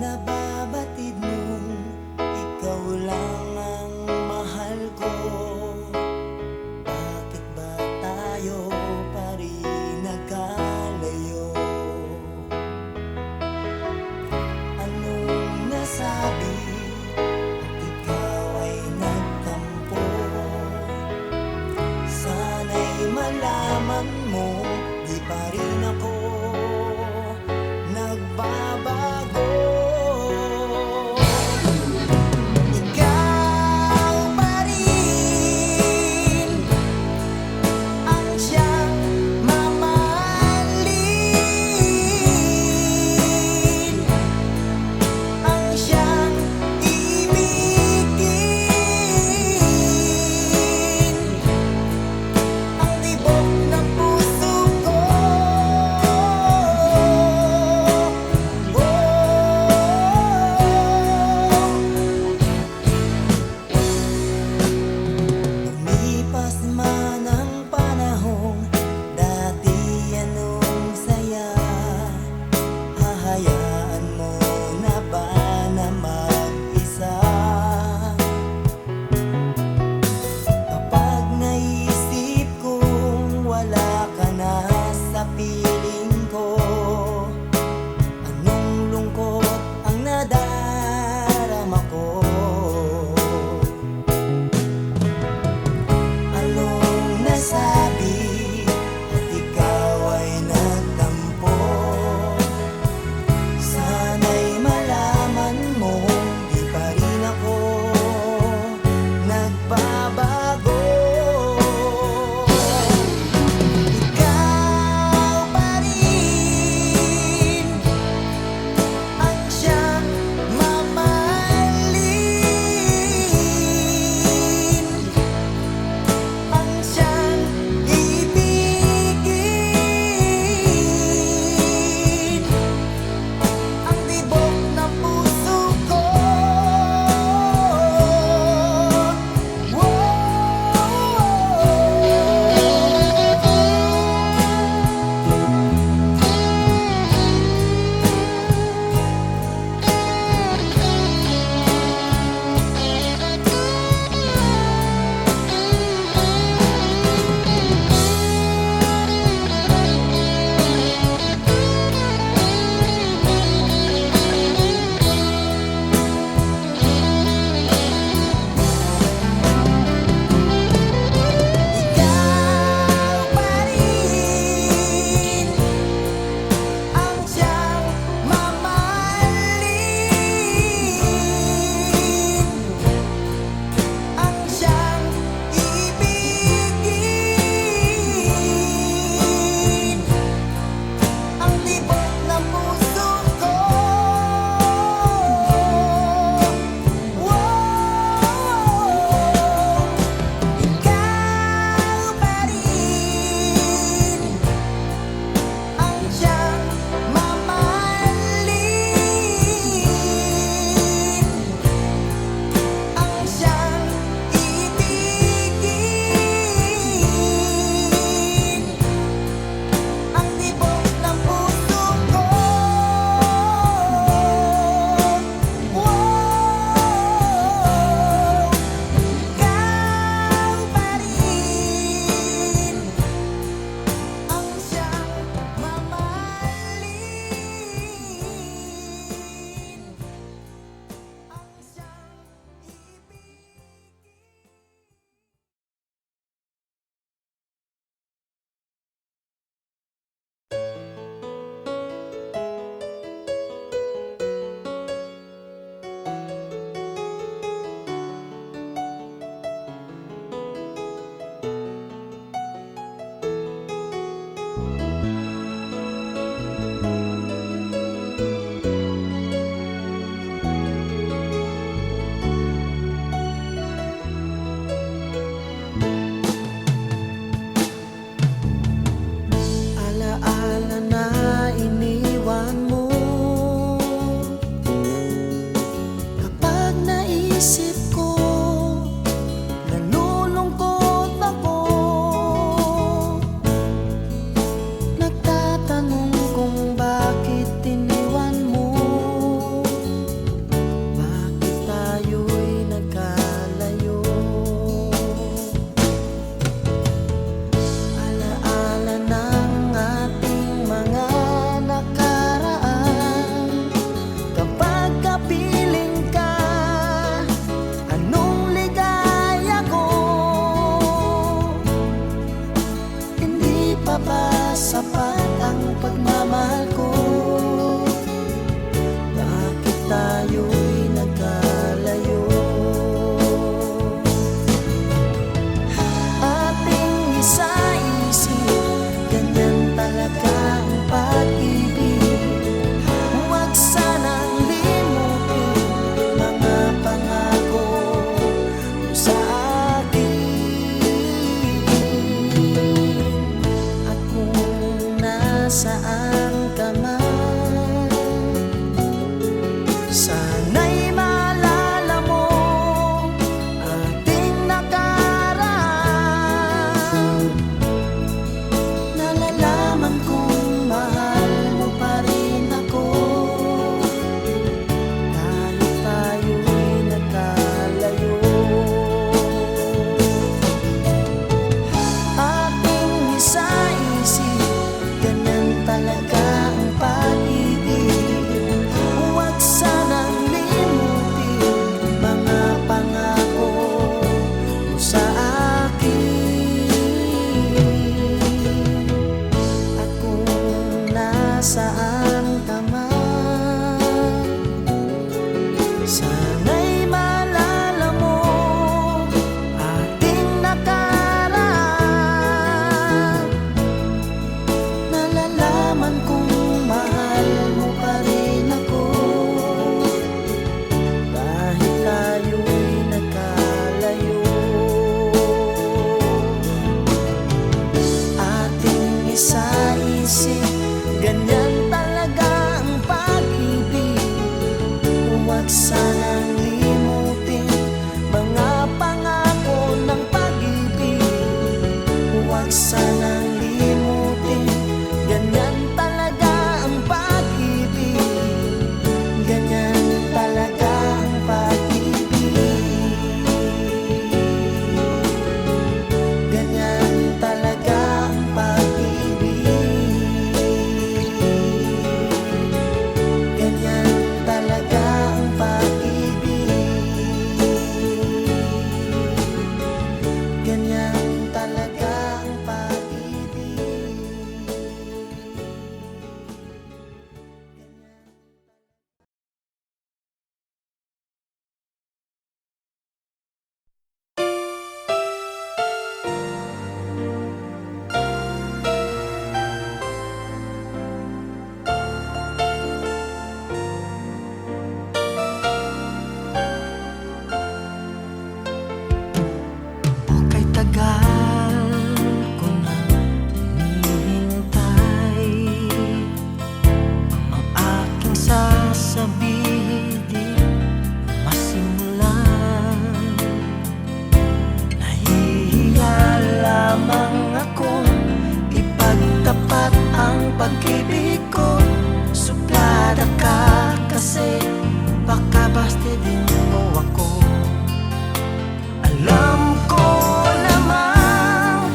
Nababatid mong ikaw lang ang mahal ko. Bakit ba tayo pa rin nagkalayo? Anong nasabi at ikaw ay nagtampo? Sana'y malaman mo, di pa rin ako nagbabago. Sana'y maalala mo ating nakaraan. Nalalaman kong mahal mo pa rin ako, kahit tayo'y nagkalayo. Ating isa-isip, ganyan talaga ang pag-ibig. Huwag sanang limutin mga pangako mo sa akin. At kung nasaan ka man, sana'y maalala mo ating nakaraan. Nalalaman kong mahal mo pa rin ako, kahit tayo'y nagkalayo. Ating isa-isip, ganyan talaga ang pag-ibig. Huwag sanang limutin mga pangako ng pag-ibig. Huwag sanang limutin, ganyan talaga ang pag-ibig. Ganyan talaga ang pag-ibig. Ganyan talaga ang pag-ibig. Ganyan talaga ang pag-ibig. Ganyan talaga ang pag-ibig. Bakit tagal ko na hinihintay ang aking sasabihin di masimulan. Nahihiya lamang akong ipagtapat ang pag-ibig ko. Suplada ka kasi baka bastidin mo ako. Alam ko naman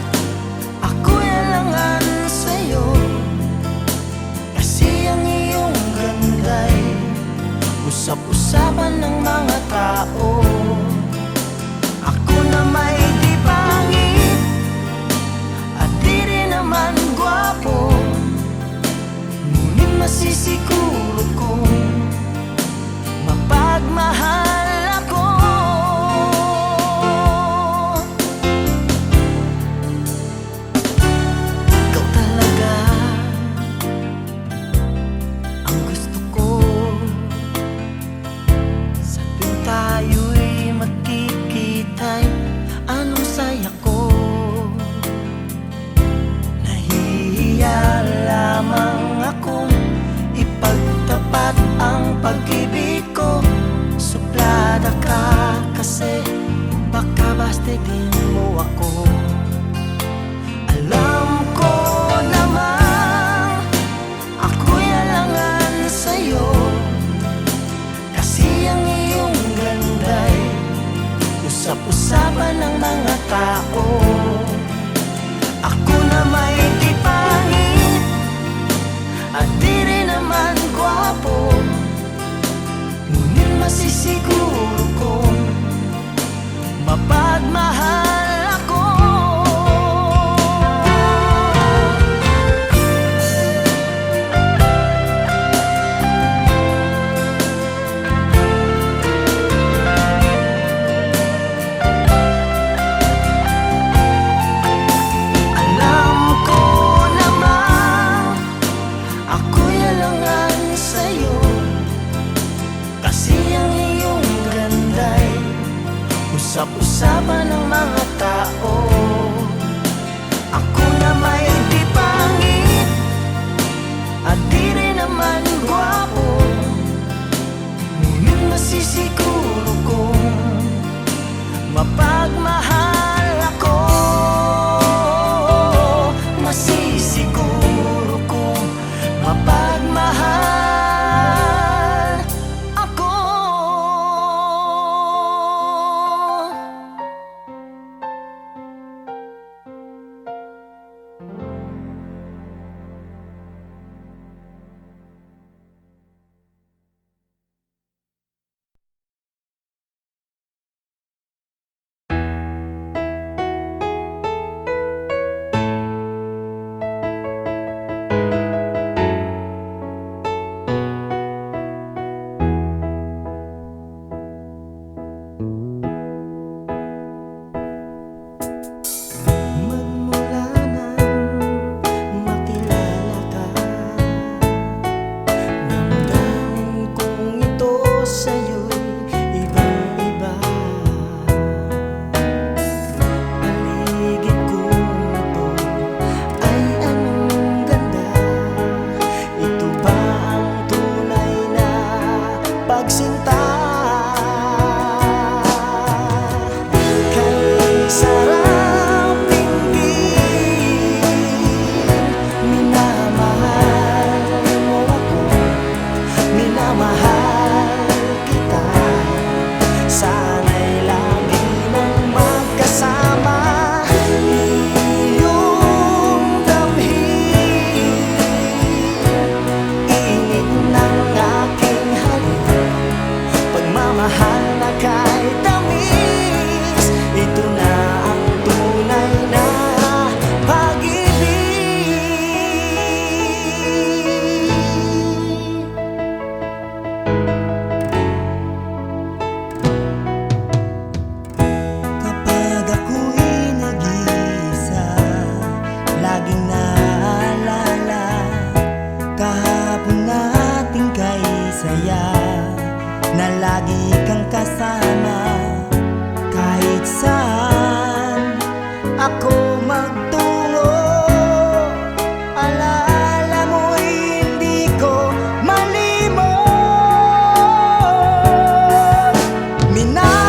ako'y alangan sa'yo, kasi ang iyong ganda'y usap-usapan ng mga tao. Ako na may di pangit at di rin naman gwapo, ngunit masisiguro kong mapagmahal ako. Ikaw talaga ang gusto ko, sa tuwing tayo'y magkikita'y anong saya ko. Nahihiya lamang akong ipagtapat ang pag-ibig ko. Suplada ka kasi baka bastidin mo ako. Alam ko naman ako'y alangan sa'yo, kasi ang iyong ganda'y usap-usapan ng mga tao. Ako na may di pangit at di rin naman gwapo, ngunit masisiguro kong mapagmahal ako. Alam ko naman ako'y alangan sa'yo, kasi ang iyong ganda'y usap-usapan ng mga tao. Ako na may di pangit at di rin naman gwapo, Masisiguro kong mapagmahal ako. Masisiguro kong mapagmahal ako. Magmula nang makilala ka, damdamin kong ito sa'yo'y ibang-iba. Paligid kong ito ay anong ganda. Ito ba ang tunay na pagsinta? Kay sarap tingin, minamahal mo ako, minamahal kita. Sana'y lagi mong magkasama, iyong damhin, init ng aking halik, pagmamahal na kahit tamis. Ito na ang tunay na pag-ibig. Kapag ako'y nag-iisa, laging naalala kahapon nating kay saya, na lagi kang kasama kahit saan ako magtungo. Alaala mo'y hindi ko malimot. Minamahal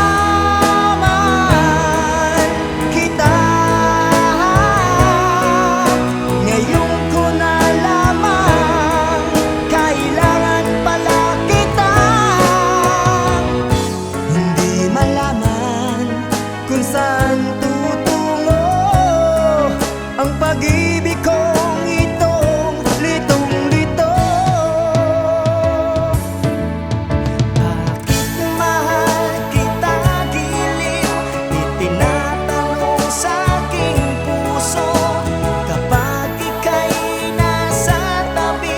kita, ngayon ko nalaman, kailangan pala kita. Hindi malaman kung saan tutungo ang pag-ibig kong itong litong-lito. Bakit mahal kita giliw? Itinatanong sa aking puso. Kapag ika'y nasa tabi,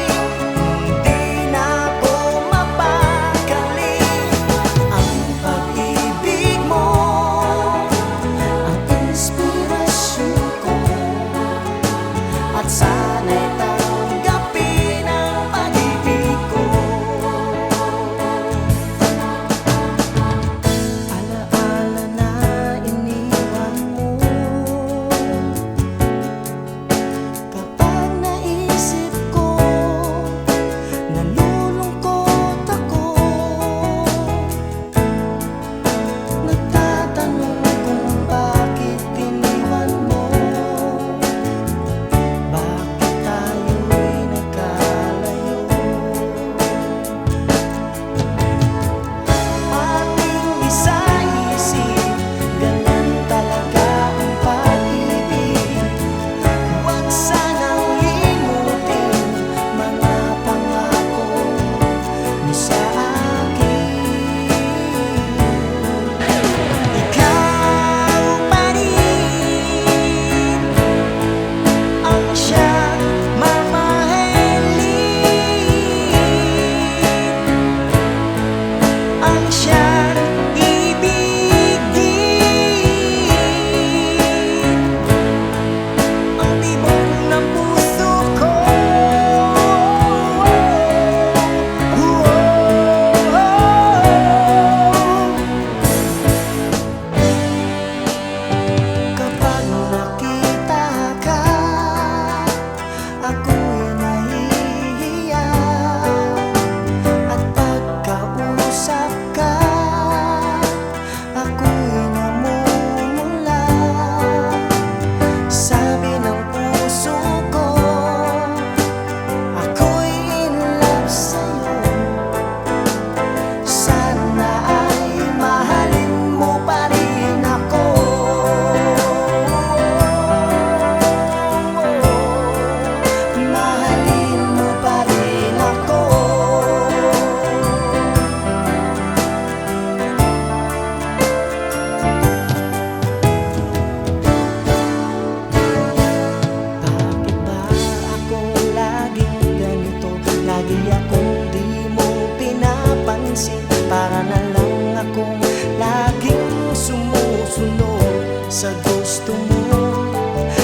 hindi na ako mapakali. Ang pag-ibig mo ang inspirasyon ko, at sana'y tanggapin ang pag-ibig ko. Alaala na iniwan mo, kapag naisip ko, nalulungkot ako. Nagtatanong kung bakit iniwan mo, bakit tayo'y nagkalayo. Ating isa-isip, ganun talaga ang pag-ibig. Huwag sanang limutin mga pangako mo sa akin. Ikaw pa rin ang siyang mamahalin, ang siyang ibigin, ang tibok ng puso ko. Kapag nakita ka, ako'y nahihiya, at pagkausap ka, para na lang akong laging sumusunod sa gusto mo.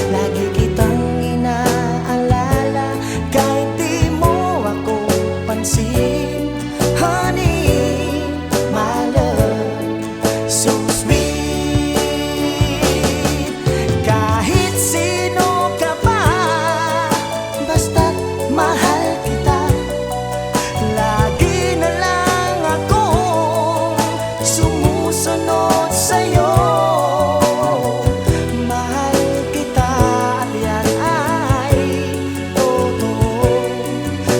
Lagi kitang inaalala kahit di mo ako pansin. Honey, my love, so sweet. Kahit sino ka pa, basta't mahal kita. Lagi na lang akong sumusunod sa'yo. Mahal kita at yan ay totoo.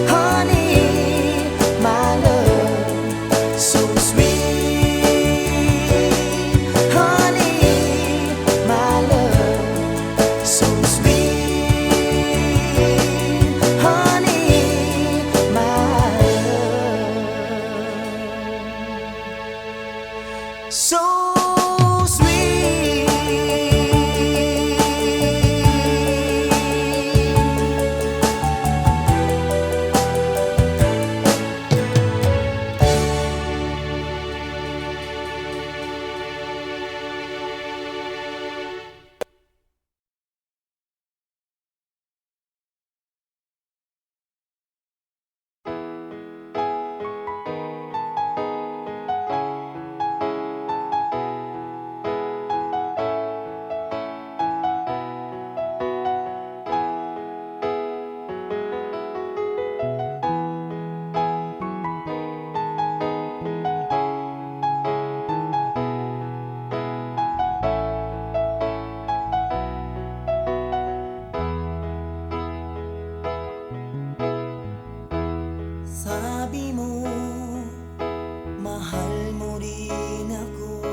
Honey, my love, so sweet. Honey, my love, so sweet. Honey, my love, so sweet. Sabi mo, mahal mo rin ako.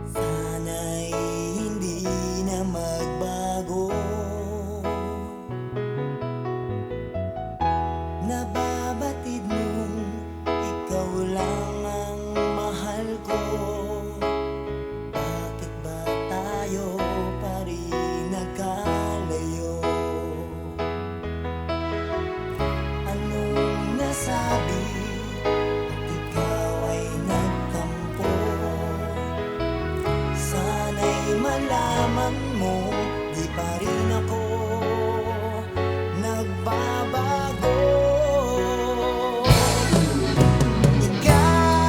Sana'y hindi na magbago. Nababatid mong ikaw lang ang mahal ko. Bakit ba tayo pa rin nagkalayo? Anong nasabi at ikaw ay nagtampo? Sana'y malaman mo, di pa rin ako nagbabago. Ikaw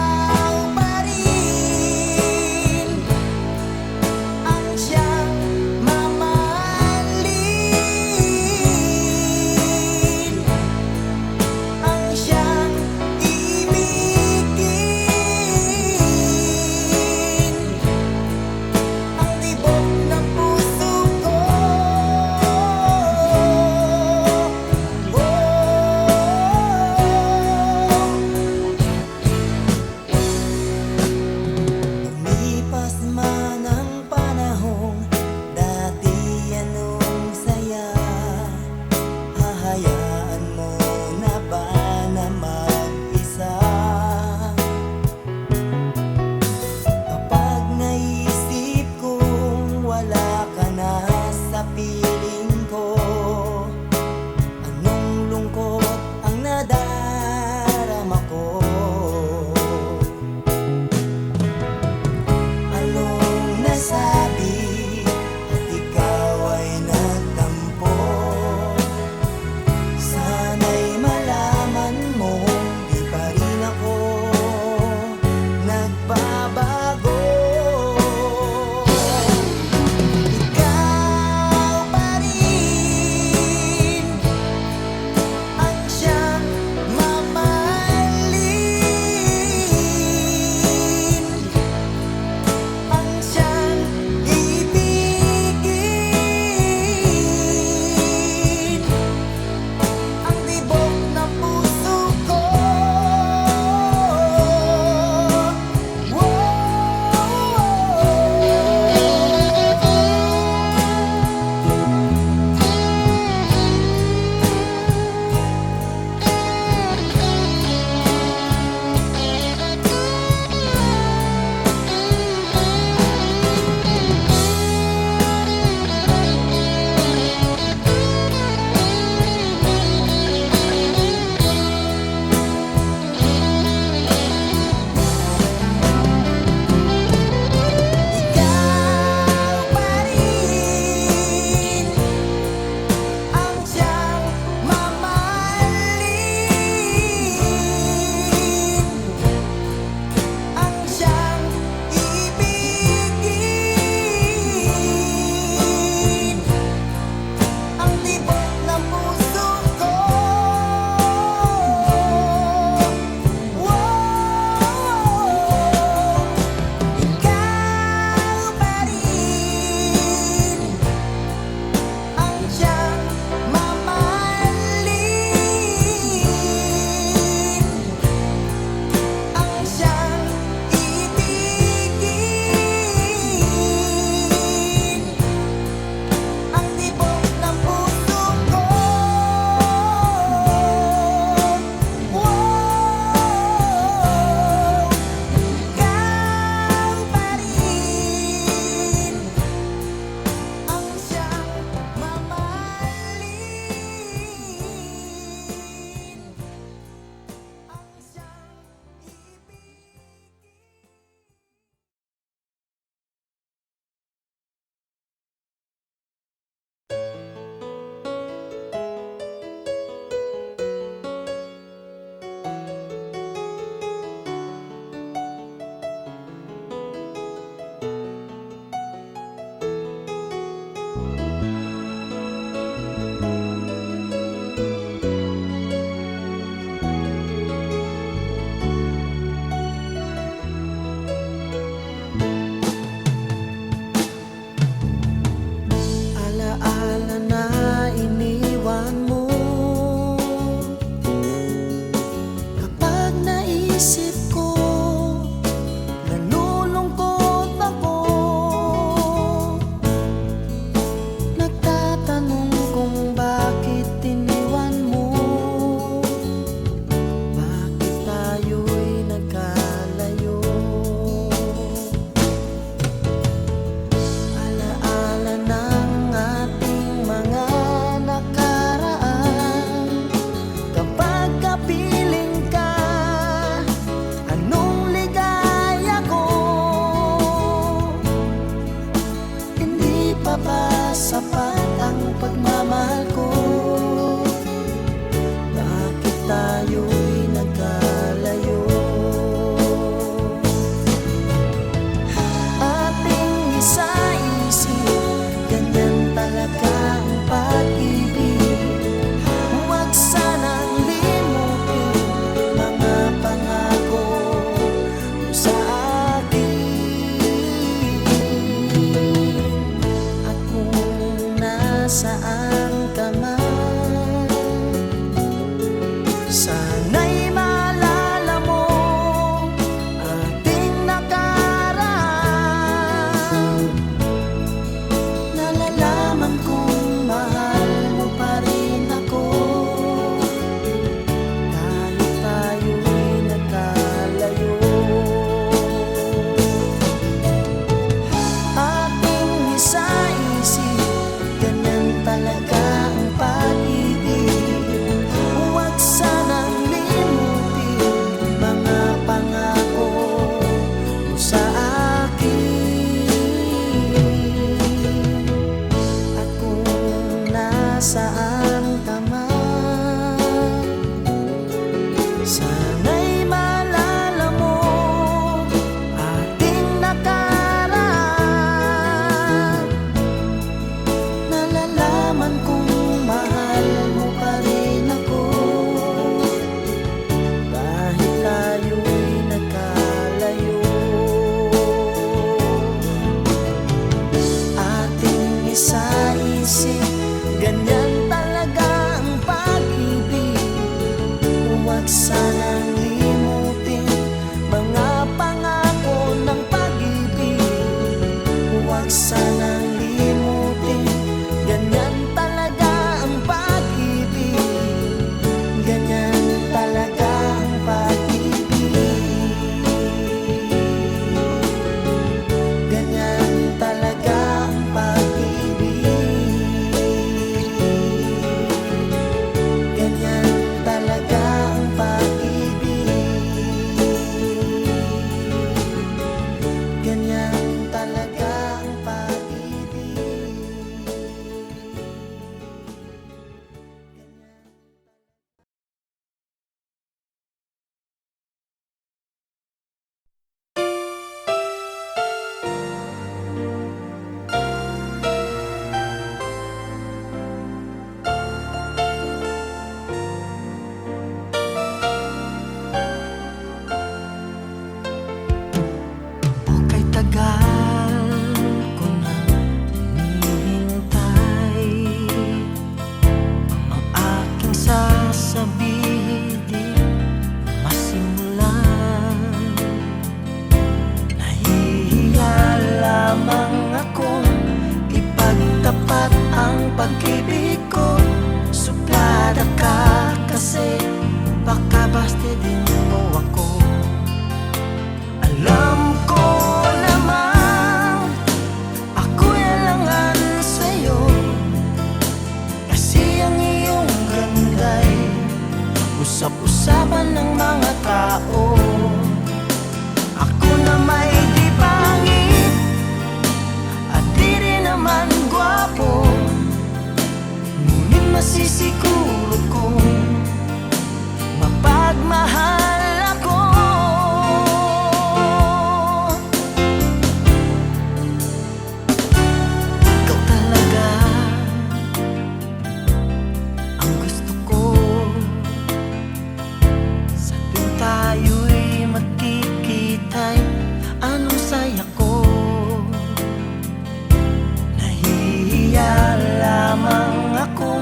Kaya lamang akong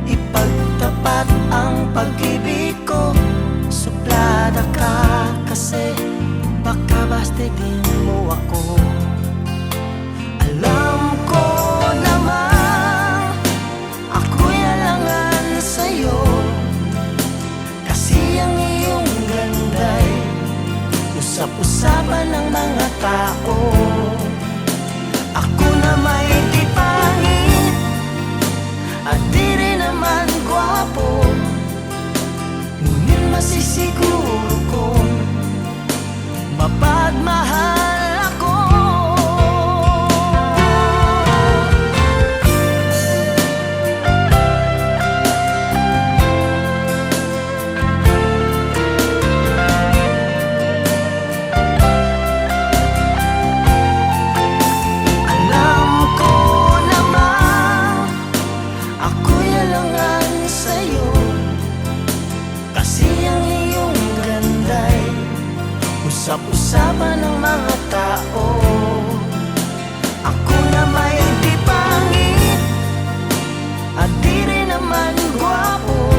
ipagtapat ang pag-ibig ko. Suplada ka kasi baka bastidin mo ako. Alam ko naman ako'y alangan sa'yo, kasi ang iyong ganda'y usap-usapan ng mga tao. Ako na may di pangit at di rin naman gwapo, ngunit masisiguro kong mapagmahal ako. Alam ko naman ako'y alangan sa'yo, kasi ang iyong ganda'y usap-usapan ng mga tao. Ako na may di pangit at di rin naman gwapo,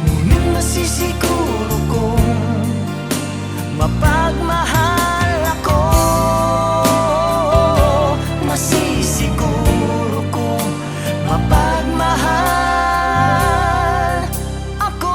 ngunit masisiguro kong mapagmahal ako. Masisiguro kong mapagmahal ako.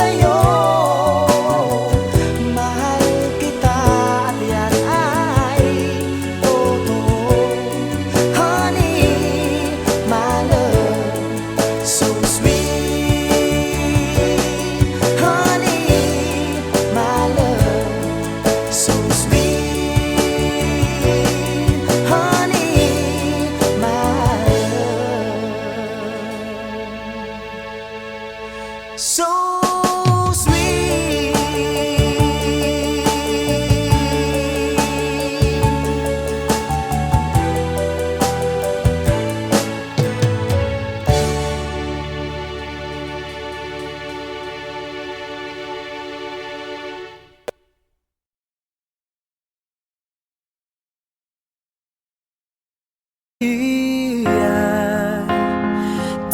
sa'yo. Mahal kita at yan ay totoo. Honey, my love, so sweet. Honey, my love, so sweet. Honey, my love, so sweet.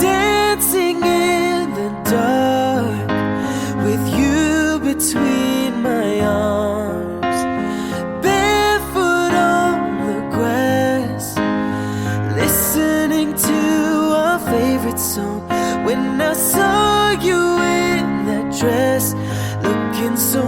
Dancing in the dark with you between my arms, barefoot on the grass, listening to our favorite song. When I saw you in that dress, looking so